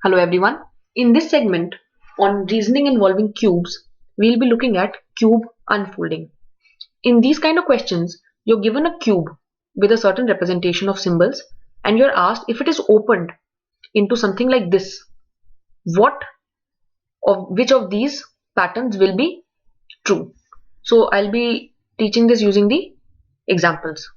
Hello everyone. In this segment on reasoning involving cubes, we'll be looking at cube unfolding. In these kind of questions, you're given a cube with a certain representation of symbols and you're asked if it is opened into something like this, which of these patterns will be true. So I'll be teaching this using the examples.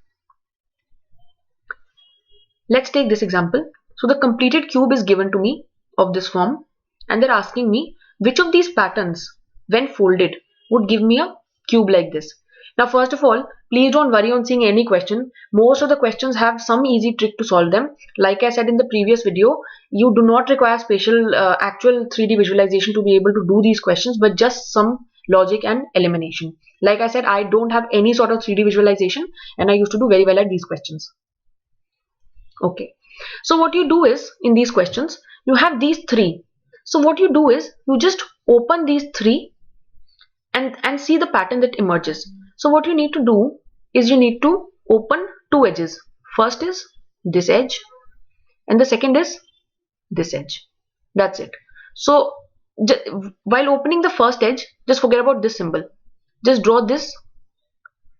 Let's take this example. So the completed cube is given to me of this form and they're asking me which of these patterns when folded would give me a cube like this. Now first of all, please don't worry on seeing any question. Most of the questions have some easy trick to solve them. Like I said in the previous video, you do not require special actual 3D visualization to be able to do these questions, but just some logic and elimination. Like I said, I don't have any sort of 3D visualization and I used to do very well at these questions. Okay, so what you do is in these questions you have these three. So what you do is you just open these three and see the pattern that emerges. So what you need to do is you need to open two edges. First is this edge and the second is this edge. That's it. So while opening the first edge, just forget about this symbol. Just draw this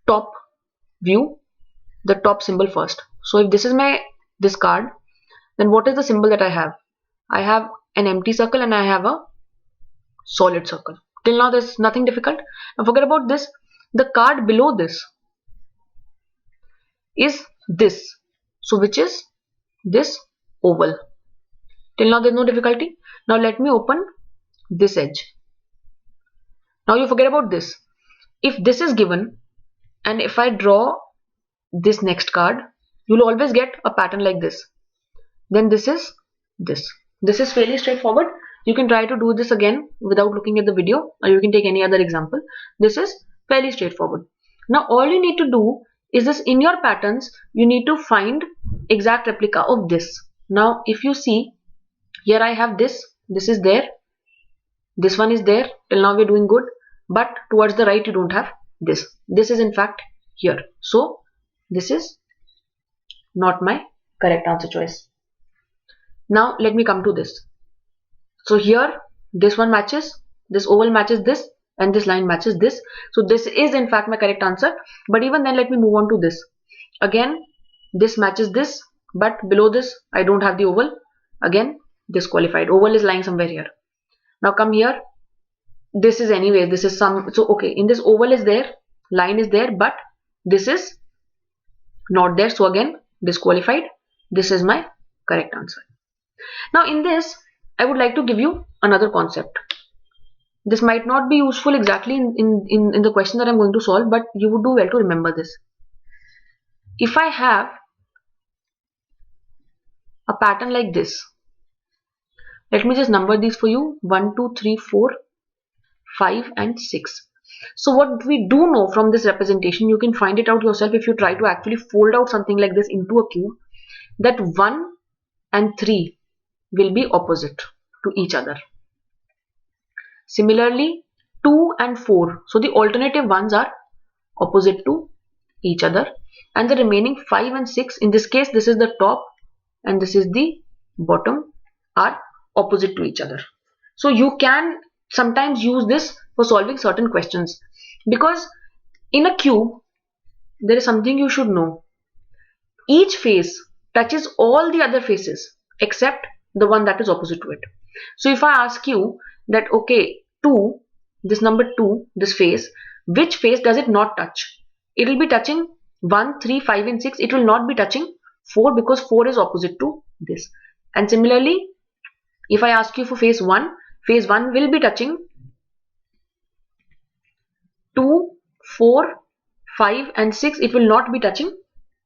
top view, the top symbol first. So if this is this card, then what is the symbol that I have? I have an empty circle and I have a solid circle. Till now there's nothing difficult. Now forget about this. The card below this is this. So which is this oval. Till now there's no difficulty. Now let me open this edge. Now you forget about this. If this is given and if I draw this next card, you'll always get a pattern like this. Then this is this. This is fairly straightforward. You can try to do this again without looking at the video, or you can take any other example. This is fairly straightforward. Now all you need to do is this: in your patterns you need to find exact replica of this. Now if you see here, I have this is there, this one is there. Till now we're doing good, but towards the right you don't have this is in fact here. So this is not my correct answer choice. Now let me come to this. So here this one matches, this oval matches this, and this line matches this. So this is in fact my correct answer. But even then, let me move on to this. Again this matches this, but below this I don't have the oval. Again disqualified. Oval is lying somewhere here. Now come here. This is anyway, this is some. So okay, in this oval is there, line is there, but this is not there. So again disqualified. This is my correct answer. Now in this, I would like to give you another concept. This might not be useful exactly in the question that I'm going to solve, but you would do well to remember this. If I have a pattern like this, let me just number these for you: 1, 2, 3, 4, 5 and 6. So what we do know from this representation, you can find it out yourself if you try to actually fold out something like this into a cube, that 1 and 3 will be opposite to each other. Similarly 2 and 4, so the alternative ones are opposite to each other, and the remaining 5 and 6, in this case this is the top and this is the bottom, are opposite to each other. So you can sometimes use this for solving certain questions, because in a cube there is something you should know. Each face touches all the other faces except the one that is opposite to it. So if I ask you that, okay, 2, this number 2, this face, which face does it not touch? It will be touching 1, 3, 5 and 6. It will not be touching 4 because 4 is opposite to this. And similarly, if I ask you for face 1 will be touching 2, 4, 5 and 6. It will not be touching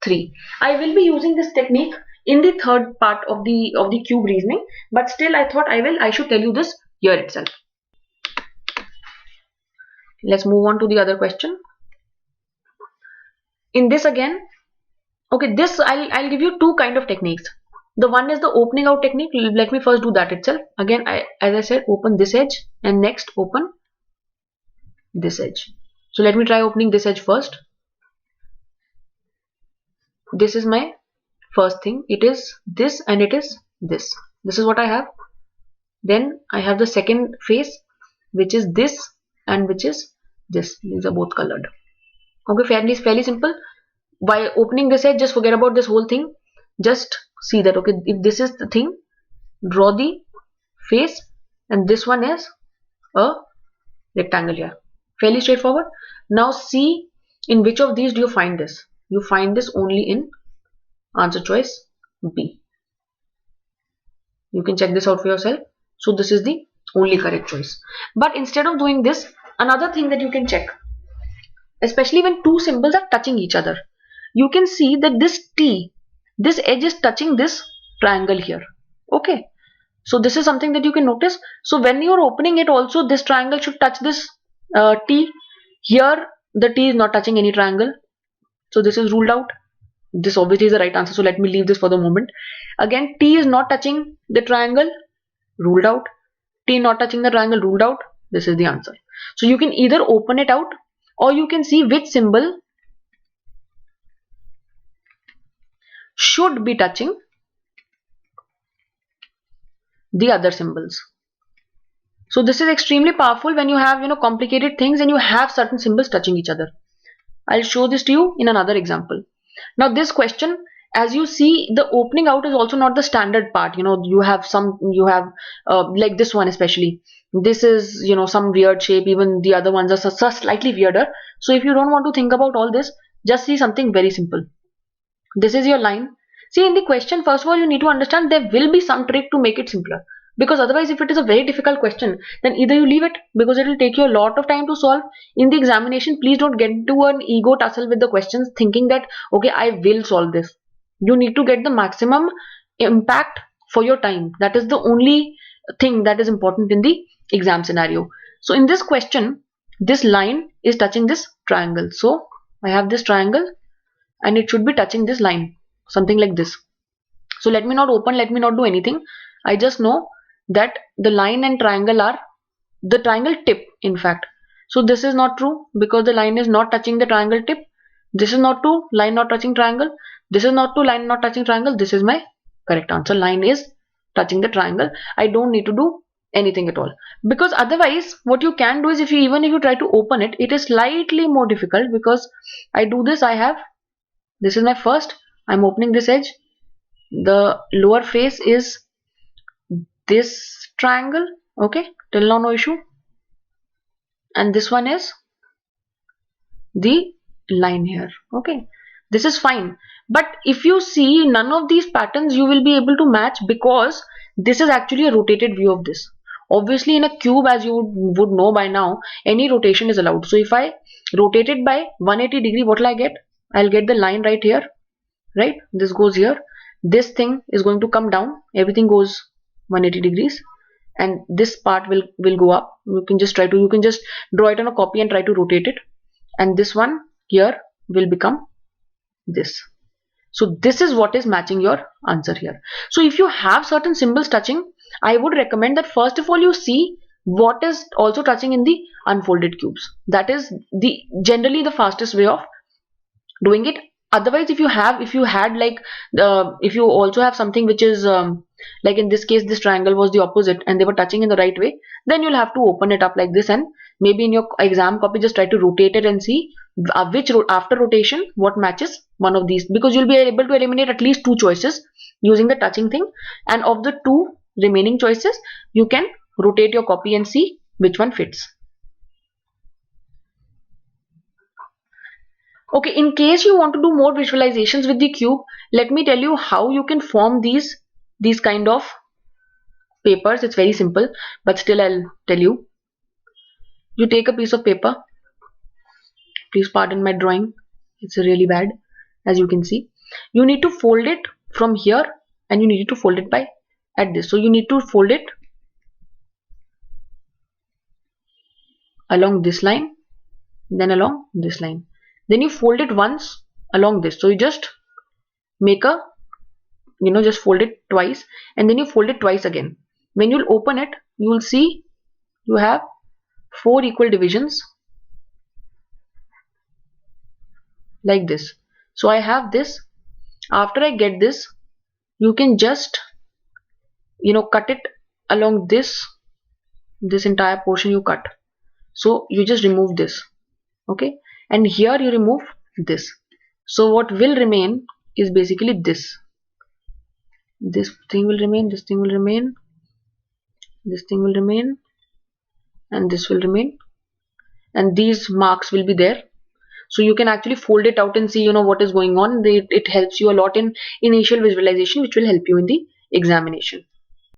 3. I will be using this technique in the third part of the cube reasoning, but still I thought I should tell you this here itself. Let's move on to the other question. In this again, okay, this I'll give you two kind of techniques. The one is the opening out technique. Let me first do that itself. Again, as I said, open this edge and next open this edge. So let me try opening this edge first. This is my first thing. It is this and it is this. This is what I have. Then I have the second face, which is this and which is this. These are both colored. Okay, fairly simple. By opening this edge, just forget about this whole thing. Just see that, okay, if this is the thing, draw the face, and this one is a rectangle here. Fairly straightforward. Now see in which of these do you find this. You find this only in answer choice B. You can check this out for yourself. So this is the only correct choice. But instead of doing this, another thing that you can check, especially when two symbols are touching each other, you can see that this T, this edge is touching this triangle here. Okay. So this is something that you can notice. So when you're opening it also, this triangle should touch this T. Here the T is not touching any triangle. So this is ruled out. This obviously is the right answer. So let me leave this for the moment. Again, T is not touching the triangle. Ruled out. T not touching the triangle. Ruled out. This is the answer. So you can either open it out, or you can see which symbol should be touching the other symbols. So this is extremely powerful when you have, complicated things and you have certain symbols touching each other. I'll show this to you in another example. Now this question, as you see, the opening out is also not the standard part. You have like this one especially. This is, some weird shape. Even the other ones are slightly weirder. So if you don't want to think about all this, just see something very simple. This is your line. See, in the question, first of all, you need to understand there will be some trick to make it simpler. Because otherwise, if it is a very difficult question, then either you leave it because it will take you a lot of time to solve. In the examination, please don't get into an ego tussle with the questions thinking that, okay, I will solve this. You need to get the maximum impact for your time. That is the only thing that is important in the exam scenario. So in this question, this line is touching this triangle. So I have this triangle and it should be touching this line, something like this. So let me not open, let me not do anything. I just know that the line and triangle are the triangle tip, in fact. So this is not true because the line is not touching the triangle tip. This is not true, line not touching triangle. This is not true, line not touching triangle. This is my correct answer. Line is touching the triangle. I don't need to do anything at all, because otherwise what you can do is, even if you try to open it, it is slightly more difficult. Because I do this, this is my first, I'm opening this edge, the lower face is this triangle, okay, till now no issue, and this one is the line here, okay, this is fine. But if you see none of these patterns you will be able to match, because this is actually a rotated view of this. Obviously in a cube, as you would know by now, any rotation is allowed. So if I rotate it by 180 degree, what will I get? I'll get the line right here, right? This goes here, this thing is going to come down, everything goes 180 degrees, and this part will go up. You can just draw it on a copy and try to rotate it, and this one here will become this. So this is what is matching your answer here. So if you have certain symbols touching, I would recommend that first of all you see what is also touching in the unfolded cubes. That is generally the fastest way of doing it. Otherwise, if you also have something which is like in this case, this triangle was the opposite and they were touching in the right way, then you'll have to open it up like this, and maybe in your exam copy just try to rotate it and see after rotation what matches one of these, because you'll be able to eliminate at least two choices using the touching thing, and of the two remaining choices you can rotate your copy and see which one fits. Okay, in case you want to do more visualizations with the cube, let me tell you how you can form these kind of papers. It's very simple, but still I'll tell you. You take a piece of paper. Please pardon my drawing. It's really bad, as you can see. You need to fold it from here, and you need to fold it at this. So you need to fold it along this line, then along this line. Then you fold it once along this. So you just make just fold it twice, and then you fold it twice again. When you'll open it, you will see you have 4 equal divisions like this. So I have this. After I get this, you can just cut it along this entire portion you cut. So you just remove this, okay, and here you remove this. So what will remain is basically this thing will remain, this thing will remain, this thing will remain, and this will remain, and these marks will be there. So you can actually fold it out and see, you know, what is going on. It helps you a lot in initial visualization, which will help you in the examination.